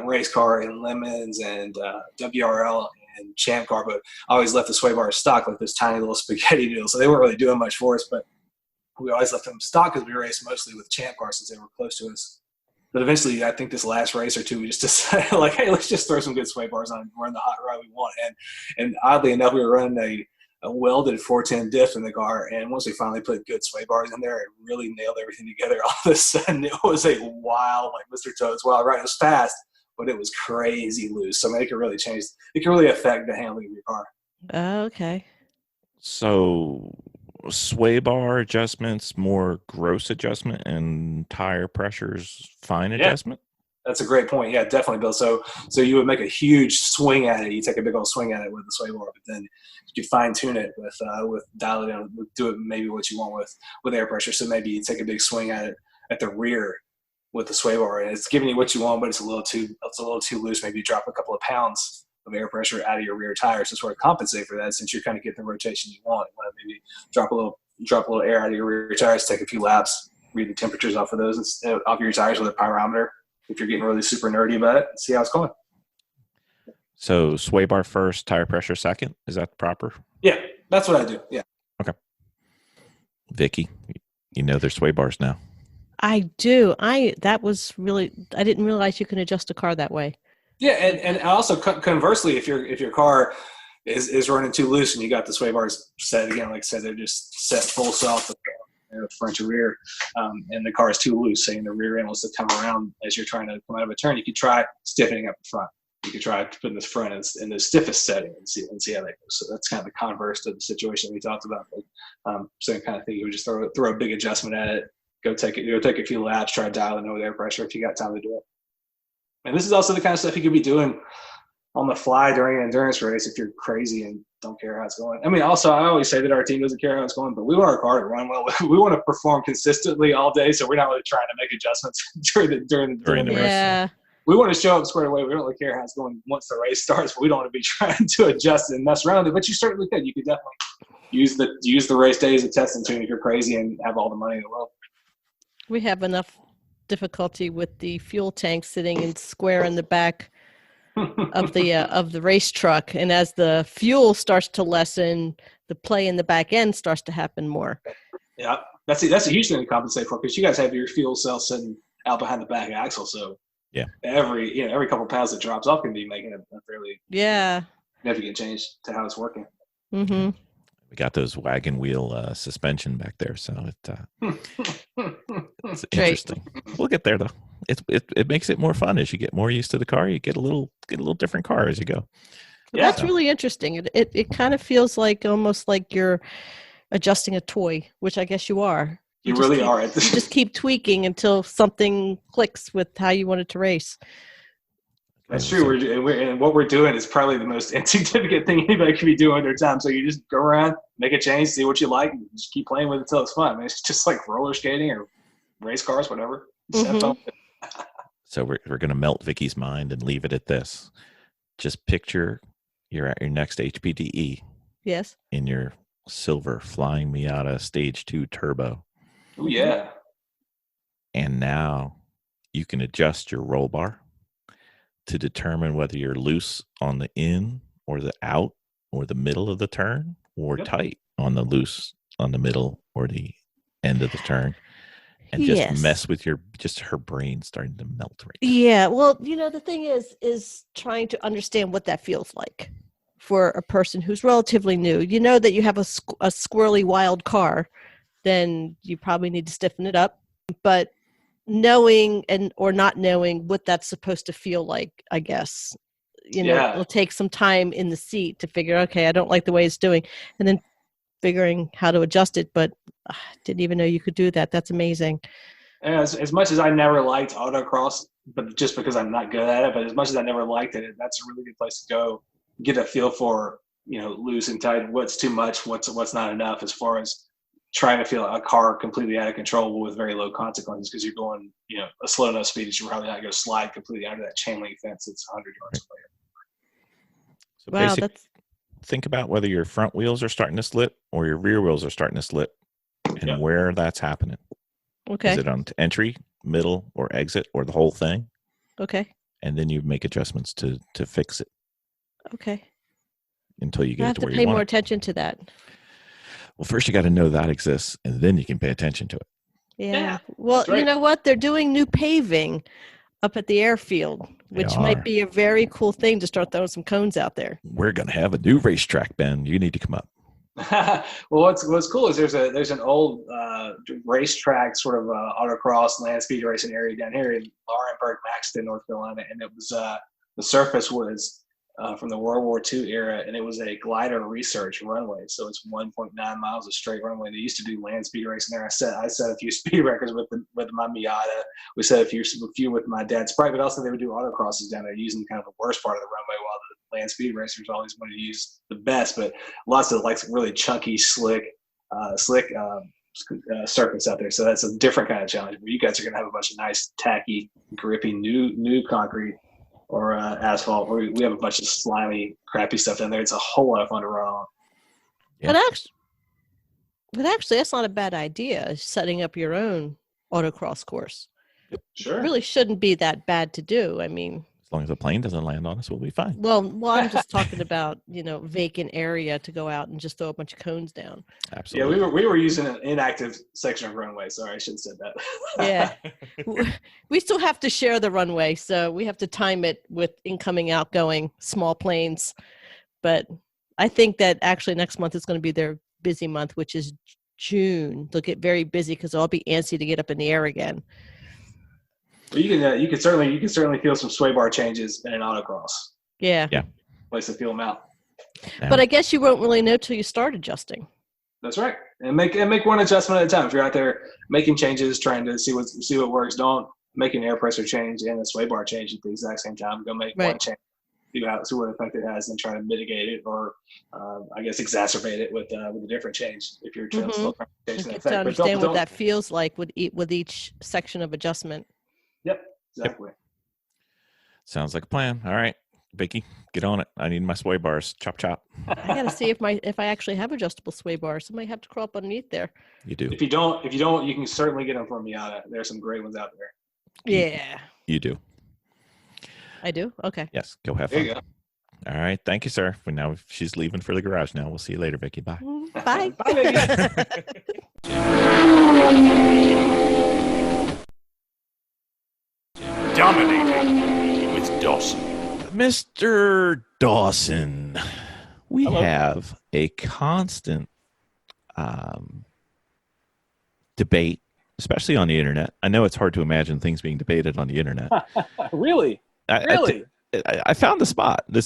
race car in lemons and WRL and Champ Car, but I always left the sway bar stock, like this tiny little spaghetti noodle. So they weren't really doing much for us, but we always left them stock because we raced mostly with Champ Car since they were close to us. But eventually, I think this last race or two, we just decided like, hey, let's just throw some good sway bars on and run the hot rod we want. And oddly enough, we were running a welded 410 diff in the car, and once we finally put good sway bars in there, it really nailed everything together. All of a sudden, it was a wild, like Mr. Toad's wild ride. It was fast, but it was crazy loose. So it can really change. It can really affect the handling of your car. Okay. So sway bar adjustments, more gross adjustment, and tire pressures, fine adjustment? That's a great point. Yeah, definitely, Bill. So you would make a huge swing at it. You take a big old swing at it with the sway bar, but then you could fine tune it with dial it down, do it maybe what you want with air pressure. So maybe you take a big swing at it at the rear with the sway bar, and it's giving you what you want, but it's a little too loose. Maybe you drop a couple of pounds of air pressure out of your rear tires to sort of compensate for that, since you're kind of getting the rotation you want. Maybe drop a little air out of your rear tires, take a few laps, read the temperatures off of those, off your tires with a pyrometer. If you're getting really super nerdy about it, see how it's going. So sway bar first, tire pressure second. Is that proper? Yeah, that's what I do. Yeah. Okay. Vicky, there's sway bars now. I do. I didn't realize you can adjust a car that way. Yeah, and also conversely, if your car is running too loose and you got the sway bars set again, like I said, they're just set full self. Front to rear, and the car is too loose, saying the rear end wants to come around as you're trying to come out of a turn, you could try stiffening up the front. You could try putting the front in the stiffest setting and see how that goes. So that's kind of the converse to the situation we talked about. Same kind of thing. You would just throw a big adjustment at it, go take a few laps, try dialing in with air pressure if you got time to do it. And this is also the kind of stuff you could be doing on the fly during an endurance race if you're crazy and don't care how it's going. I mean, also, I always say that our team doesn't care how it's going, but we want our car to run well. We want to perform consistently all day, so we're not really trying to make adjustments during the race. Yeah. We want to show up squared away. We don't really care how it's going once the race starts, but we don't want to be trying to adjust and mess around with it. But you certainly could. You could definitely use the race day as a testing tune if you're crazy and have all the money in the world. We have enough difficulty with the fuel tank sitting in square in the back of the race truck, and as the fuel starts to lessen, the play in the back end starts to happen more. Yeah, that's a huge thing to compensate for, because you guys have your fuel cell sitting out behind the back axle, so Yeah. every couple pounds that drops off can be making a fairly significant change to how it's working. Mm-hmm. We got those wagon wheel suspension back there, so it's interesting. We'll get there though. It makes it more fun as you get more used to the car. You get a little different car as you go. Yeah. That's really interesting. It kind of feels like almost like you're adjusting a toy, which I guess you are. You really are. You just keep tweaking until something clicks with how you want it to race. That's true. And what we're doing is probably the most insignificant thing anybody could be doing their time. So you just go around, make a change, see what you like, and just keep playing with it until it's fun. I mean, it's just like roller skating or race cars, whatever. Just have fun with it. So we're going to melt Vicky's mind and leave it at this. Just picture you're at your next HPDE. Yes. In your silver flying Miata Stage 2 Turbo. Oh, yeah. And now you can adjust your roll bar to determine whether you're loose on the in or the out or the middle of the turn, or tight on the loose on the middle or the end of the turn. And just mess with her brain starting to melt right now. Yeah. Well, the thing is trying to understand what that feels like for a person who's relatively new. You know that you have a squirrely wild car, then you probably need to stiffen it up. But knowing or not knowing what that's supposed to feel like, I guess, it'll take some time in the seat to figure, okay, I don't like the way it's doing. And then figuring how to adjust it. But I didn't even know you could do that. That's amazing. And as much as I never liked autocross, but just because I'm not good at it, but as much as I never liked it, that's a really good place to go get a feel for, loose and tight, what's too much, what's not enough, as far as trying to feel a car completely out of control with very low consequences, because you're going, a slow enough speed that you're probably not going to slide completely under that chain link fence that's 100 yards away. So think about whether your front wheels are starting to slip or your rear wheels are starting to slip, and where that's happening. Okay. Is it on entry, middle, or exit, or the whole thing? Okay. And then you make adjustments to fix it. Okay. Until you get I have to to where pay you want more it. attention to that. Well, first you got to know that exists, and then you can pay attention to it. Yeah. Well, right. You know what? They're doing new paving up at the airfield, which might be a very cool thing to start throwing some cones out there. We're going to have a new racetrack, Ben. You need to come up. Well, what's cool is there's an old racetrack, sort of autocross land speed racing area down here in Laurenburg, Maxton, North Carolina, and it was the surface was from the World War II era, and it was a glider research runway. So it's 1.9 miles of straight runway. They used to do land speed racing there. I set a few speed records with my Miata. We set a few with my dad's Sprite, but also they would do autocrosses down there using kind of the worst part of the runway, while the land speed racers always wanted to use the best. But lots of really chunky, slick surface out there. So that's a different kind of challenge. But you guys are going to have a bunch of nice, tacky, grippy, new concrete or asphalt. We have a bunch of slimy, crappy stuff down there. It's a whole lot of fun to run on. Yeah. But actually, that's not a bad idea, setting up your own autocross course. Sure. It really shouldn't be that bad to do. I mean, as long as the plane doesn't land on us, we'll be fine. Well, I'm just talking about, vacant area to go out and just throw a bunch of cones down. Absolutely. Yeah, we were using an inactive section of runway. Sorry, I should have said that. Yeah. We still have to share the runway, so we have to time it with incoming, outgoing, small planes. But I think that actually next month is going to be their busy month, which is June. They'll get very busy because they'll all be antsy to get up in the air again. Well, you can certainly feel some sway bar changes in an autocross. Yeah. Place to feel them out. Yeah. But I guess you won't really know till you start adjusting. That's right. And make one adjustment at a time. If you're out there making changes, trying to see what works, don't make an air pressure change and a sway bar change at the exact same time. Go make one change, see what effect it has, and try to mitigate it or I guess exacerbate it with a different change if you're still trying to change that effect. To understand what that feels like with each section of adjustment. Yep, exactly. Sounds like a plan. All right, Vicky, get on it. I need my sway bars. Chop, chop. I got to see if I actually have adjustable sway bars. I might have to crawl up underneath there. You do. If you don't, you can certainly get them from Miata. There's some great ones out there. Yeah. You do. I do? Okay. Yes, go have fun. There you go. All right, thank you, sir. Now she's leaving for the garage now. We'll see you later, Vicky. Bye. Bye. Bye, Vicky. Mr. Dawson, we Hello. have a constant debate, especially on the internet. I know it's hard to imagine things being debated on the internet. Really? Really? I found this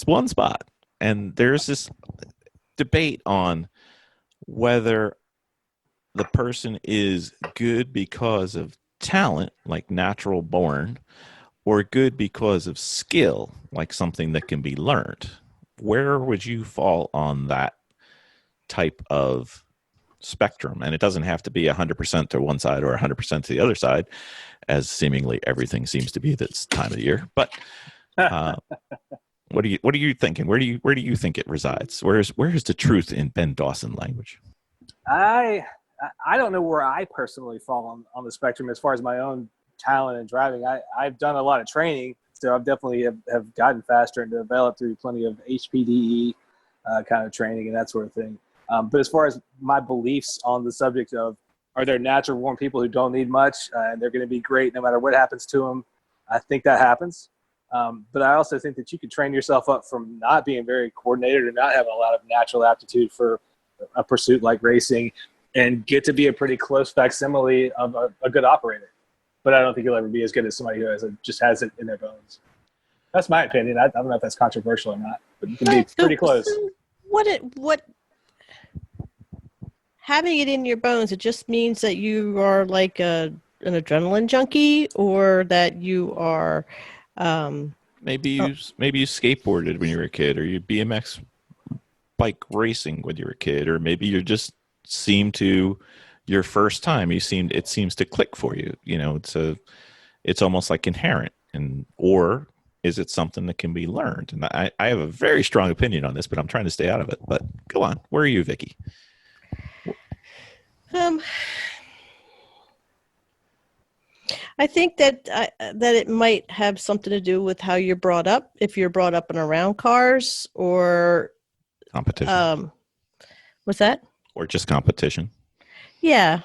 one spot, and there's this debate on whether the person is good because of talent, like natural born, or good because of skill, like something that can be learned. Where would you fall on that type of spectrum? And it doesn't have to be 100% to one side or 100% to the other side, as seemingly everything seems to be this time of the year. But what are you thinking? Where do you think it resides? Where is the truth in Ben Dawson language? I don't know where I personally fall on the spectrum as far as my own talent in driving. I've done a lot of training, so I've definitely have gotten faster and developed through plenty of HPDE kind of training and that sort of thing. But as far as my beliefs on the subject of, are there natural born people who don't need much and they're going to be great no matter what happens to them, I think that happens. But I also think that you can train yourself up from not being very coordinated or not having a lot of natural aptitude for a pursuit like racing and get to be a pretty close facsimile of a good operator. But I don't think you'll ever be as good as somebody who just has it in their bones. That's my opinion. I don't know if that's controversial or not, but you can be pretty close. What having it in your bones, it just means that you are like an adrenaline junkie, or that you are Maybe you skateboarded when you were a kid, or you BMX bike racing when you were a kid, or maybe you just seemed to your first time it seems to click for you. You know, it's almost like inherent, or is it something that can be learned? And I have a very strong opinion on this, but I'm trying to stay out of it. But go on. Where are you, Vicky? I think that it might have something to do with how you're brought up. If you're brought up and around cars, or Competition. What's that? Or just competition. Yeah.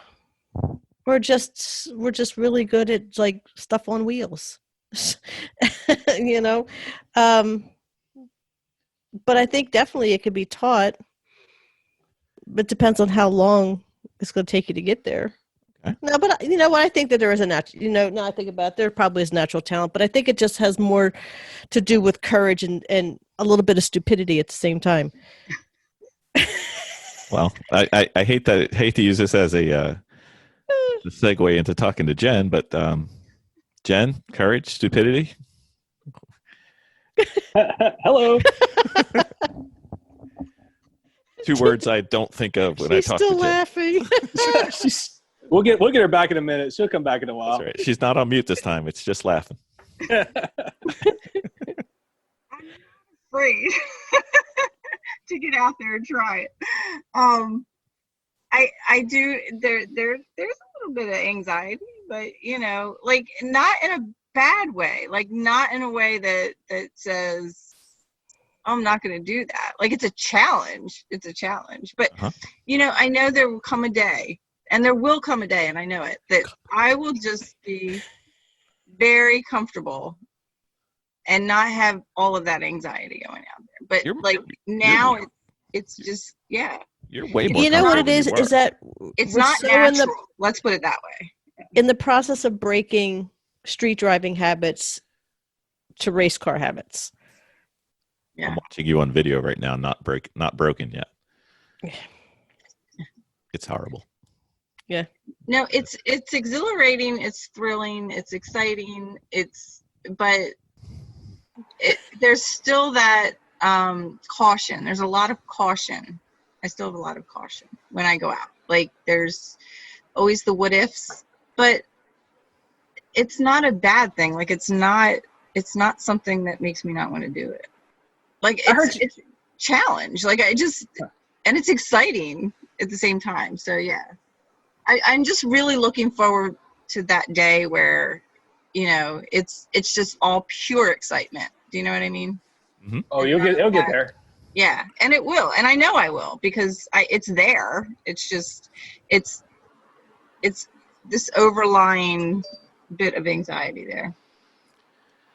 We're just really good at like stuff on wheels. You know? But I think definitely it could be taught. But it depends on how long it's going to take you to get there. Okay. No, but you know what? I think that there is a natural, now I think about it, there probably is natural talent, but I think it just has more to do with courage and a little bit of stupidity at the same time. Well, I hate to use this as a segue into talking to Jen, but Jen, courage, stupidity. Hello. Two words I don't think of when I talk to Jen. She's still laughing. We'll get her back in a minute. She'll come back in a while. That's right. She's not on mute this time. It's just laughing. I'm afraid to get out there and try it. I do. There's a little bit of anxiety, but like not in a bad way. Like not in a way that says, I'm not going to do that. Like it's a challenge. It's a challenge. But, I know there will come a day, and there will come a day, and I know it, that I will just be very comfortable and not have all of that anxiety going out there. But now it's just, yeah. You're way more. You know what it is that it's not natural. Let's put it that way. In the process of breaking street driving habits to race car habits. Yeah. I'm watching you on video right now, not broken yet. It's horrible. Yeah. No, it's exhilarating, it's thrilling, it's exciting, but there's still that caution. There's a lot of caution. I still have a lot of caution when I go out. Like there's always the what ifs, but it's not a bad thing. Like it's not something that makes me not want to do it. Like it's a challenge. Like and it's exciting at the same time. So yeah, I'm just really looking forward to that day where, it's just all pure excitement. Do you know what I mean? Mm-hmm. Oh, it'll get there. Yeah, and it will, and I know I will because it's there. It's just it's this overlying bit of anxiety there.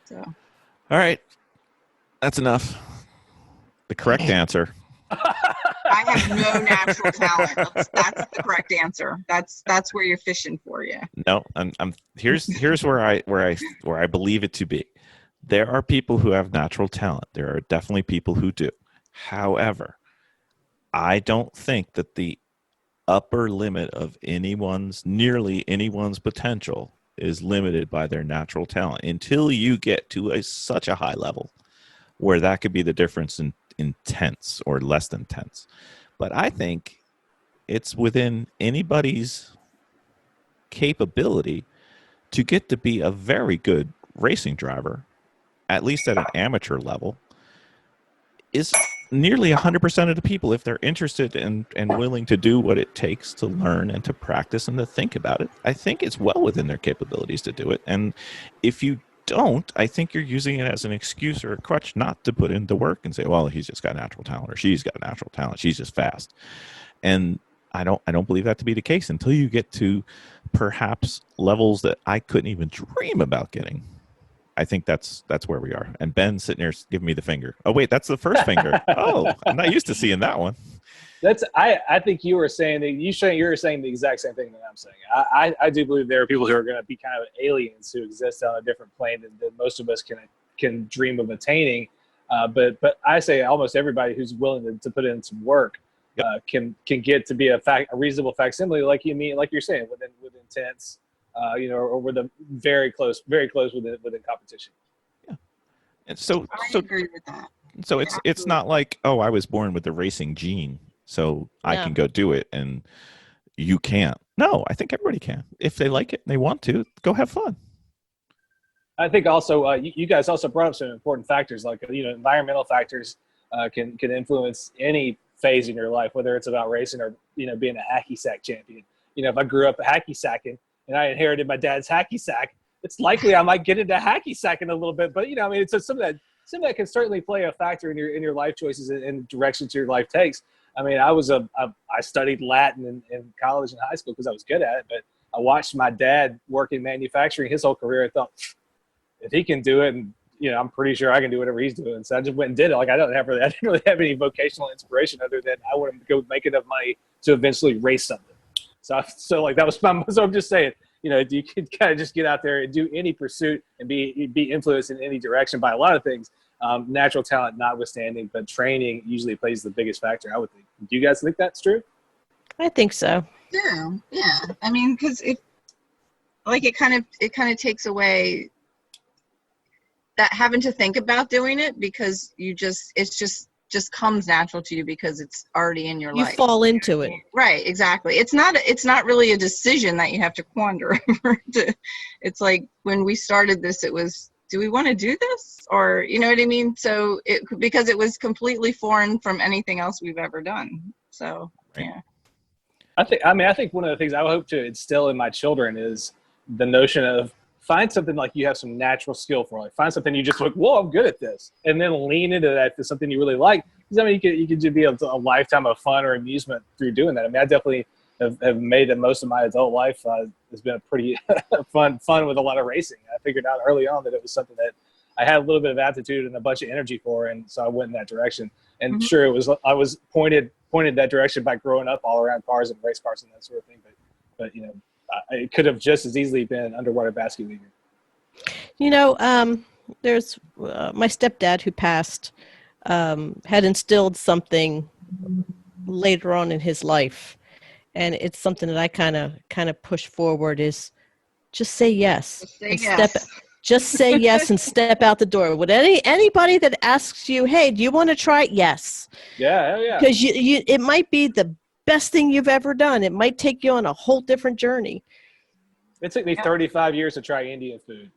So. All right. That's enough. The correct answer. I have no natural talent. That's the correct answer. That's where you're fishing for you. No, I'm here's where I believe it to be. There are people who have natural talent. There are definitely people who do. However, I don't think that the upper limit of nearly anyone's potential is limited by their natural talent until you get to such a high level where that could be the difference in tenths or less than tenths. But I think it's within anybody's capability to get to be a very good racing driver, at least at an amateur level, is nearly 100% of the people, if they're interested and willing to do what it takes to learn and to practice and to think about it. I think it's well within their capabilities to do it. And if you don't, I think you're using it as an excuse or a crutch not to put into work and say, well, he's just got natural talent, or she's got natural talent, she's just fast. And I don't believe that to be the case until you get to perhaps levels that I couldn't even dream about getting. I think that's where we are. And Ben's sitting there giving me the finger. Oh wait, that's the first finger. Oh, I'm not used to seeing that one. I think you were saying that you were saying the exact same thing that I'm saying. I do believe there are people who are going to be kind of aliens who exist on a different plane than most of us can dream of attaining. But I say almost everybody who's willing to put in some work can get to be a reasonable facsimile, like you're saying, within tenths, or with a very close within competition. Yeah, and so I agree with that. So it's not like, oh, I was born with the racing gene, so I can go do it and you can't. No, I think everybody can. If they like it and they want to, go have fun. I think also you guys also brought up some important factors, like environmental factors can influence any phase in your life, whether it's about racing or being a hacky sack champion. If I grew up hacky sacking and I inherited my dad's hacky sack, it's likely I might get into hacky sacking a little bit. But it's some of that can certainly play a factor in your life choices and directions your life takes. I mean, I studied Latin in college and high school because I was good at it, but I watched my dad work in manufacturing his whole career. I thought, if he can do it, and I'm pretty sure I can do whatever he's doing. So I just went and did it. Like I didn't really have any vocational inspiration other than I wanted to go make enough money to eventually race something. So like that was my. So I'm just saying, you can kind of just get out there and do any pursuit and be influenced in any direction by a lot of things. Natural talent notwithstanding, but training usually plays the biggest factor, I would think. Do you guys think that's true? I think so. Yeah. I mean, because it kind of takes away that having to think about doing it, because it's just comes natural to you because it's already in your life. You fall into it. Right, exactly. It's not really a decision that you have to quandary over. It's like when we started this, it was, do we want to do this? Or, you know what I mean? So because it was completely foreign from anything else we've ever done. So, yeah. I think one of the things I hope to instill in my children is the notion of find something like you have some natural skill for. Like find something you just like, whoa, I'm good at this. And then lean into that to something you really like. Because you could just be a lifetime of fun or amusement through doing that. I mean, I definitely have made it most of my adult life. It's been a pretty fun with a lot of racing. I figured out early on that it was something that I had a little bit of aptitude and a bunch of energy for, and so I went in that direction. And sure, I was pointed that direction by growing up all around cars and race cars and that sort of thing. But it could have just as easily been underwater basket weaving. There's my stepdad who passed had instilled something later on in his life. And it's something that I kind of push forward is just say yes. Just say yes and step out the door. Would anybody that asks you, hey, do you want to try it? Yes. Yeah, hell yeah. Because it might be the best thing you've ever done. It might take you on a whole different journey. It took me 35 years to try Indian food.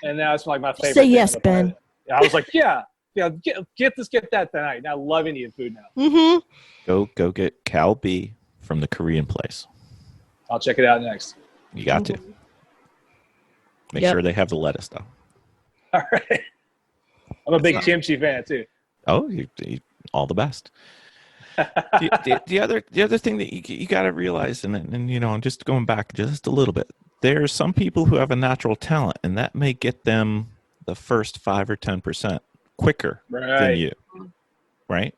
And now it's like my favorite. Say yes, Ben. I was like, get that tonight. And I love Indian food now. Mm-hmm. Go get Cal B from the Korean place. I'll check it out next. You got to. Make sure they have the lettuce, though. All right. I'm a big kimchi fan, too. Oh, all the best. the other thing that you got to realize, and I'm just going back just a little bit, there's some people who have a natural talent, and that may get them the first 5 or 10%, quicker than Right. you, right?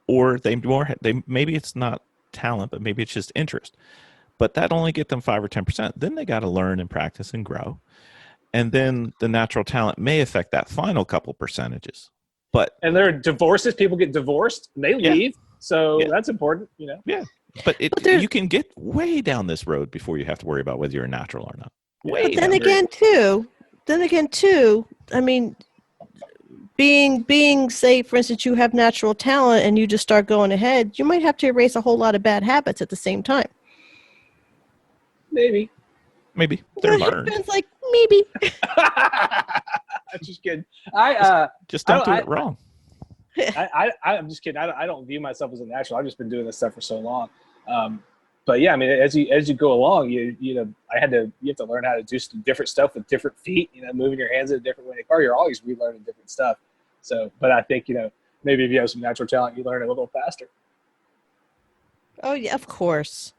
Or they maybe it's not talent, but maybe it's just interest. But that only get them 5 or 10%. Then they got to learn and practice and grow. And then the natural talent may affect that final couple percentages. But And there are divorces. People get divorced and they Yeah. leave. So Yeah. that's important, you know. yeah, but there's- you can get way down this road before you have to worry about whether you're natural or not. Way But then down. again, too, I mean, being say, for instance, you have natural talent and you just start going ahead, you might have to erase a whole lot of bad habits at the same time. Maybe. Maybe they're learned. It's like, maybe. I'm just kidding. Just don't do I- it wrong. I'm just kidding. I don't view myself as a natural. I've just been doing this stuff for so long. But yeah, I mean, as you go along, you have to learn how to do some different stuff with different feet. You know, moving your hands in a different way in the car. You're always relearning different stuff. So, but I think maybe if you have some natural talent, you learn a little faster. Oh yeah, of course,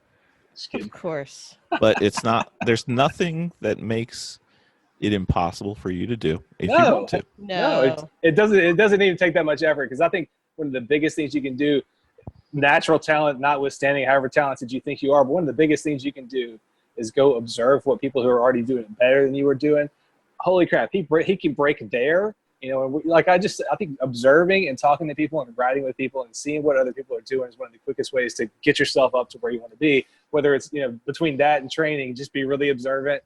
Just kidding. of course. But it's not. There's nothing that makes it impossible for you to do if you No. want to. No, It doesn't even take that much effort, because I think one of the biggest things you can do, natural talent notwithstanding, however talented you think you are, but one of the biggest things you can do is go observe what people who are already doing it better than you are doing. Holy crap, he can break there. You know, and I think observing and talking to people and riding with people and seeing what other people are doing is one of the quickest ways to get yourself up to where you want to be. Whether it's between that and training, just be really observant.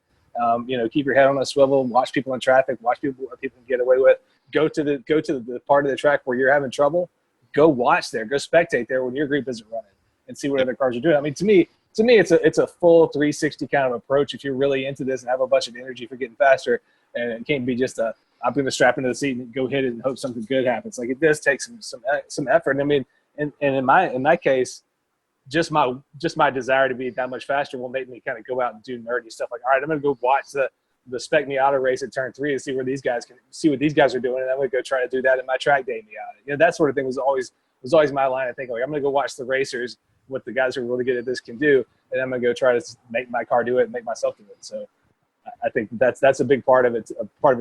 Keep your head on a swivel, watch people in traffic, watch people what people can get away with. Go to the part of the track where you're having trouble. Go watch there. Go spectate there when your group isn't running and see what other cars are doing. I mean, to me, it's a full 360 kind of approach if you're really into this and have a bunch of energy for getting faster. And it can't be just I'm going to strap into the seat and go hit it and hope something good happens. Like, it does take some effort. And I mean, and in my case, just my desire to be that much faster will make me kind of go out and do nerdy stuff. Like, all right, I'm going to go watch the Spec Miata race at turn 3 and see what these guys are doing, and I'm going to go try to do that in my track day Miata. That sort of thing was always my line. I think, like, I'm going to go watch the racers, what the guys who are really good at this can do, and I'm going to go try to make my car do it and make myself do it. So I think that's a big part of it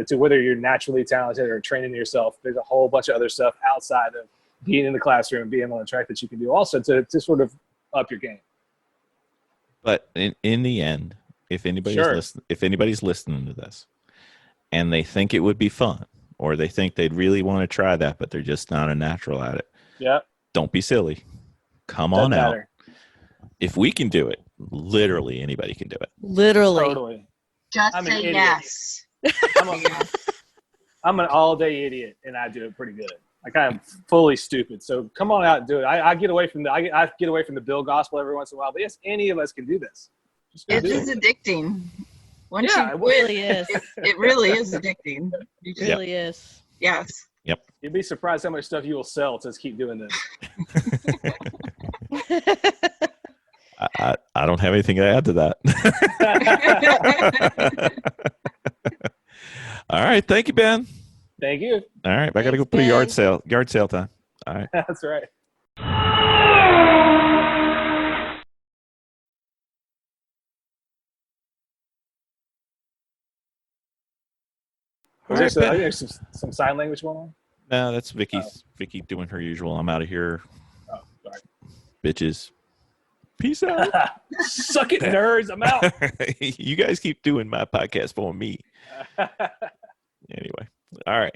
too. Whether you're naturally talented or training yourself, there's a whole bunch of other stuff outside of being in the classroom and being on the track that you can do also to sort of up your game. But in the end, if anybody's listening to this and they think it would be fun, or they think they'd really want to try that, but they're just not a natural at it, Yeah, don't be silly. Come doesn't on out. matter. If we can do it, literally anybody can do it. literally. Totally. Just I'm an say idiot. yes. I'm an all-day idiot, and I do it pretty good. Like, I am fully stupid. So come on out and do it. I get away from the Bill gospel every once in a while, but yes, any of us can do this. Just go It do is addicting. Once Yeah, you it quit, really is. it really is addicting. You just, Really is. yes. You'd be surprised how much stuff you will sell to just keep doing this. I don't have anything to add to that. All right. Thank you, Ben. Thank you. All right. I got to go Thanks, put a Ben. yard sale time. All right. That's right. All right, I Ben. think there's some sign language going on. No, that's Vicky doing her usual. I'm out of here, Oh, sorry. bitches. Peace out. Suck it, nerds. I'm out. You guys keep doing my podcast for me. Anyway. All right.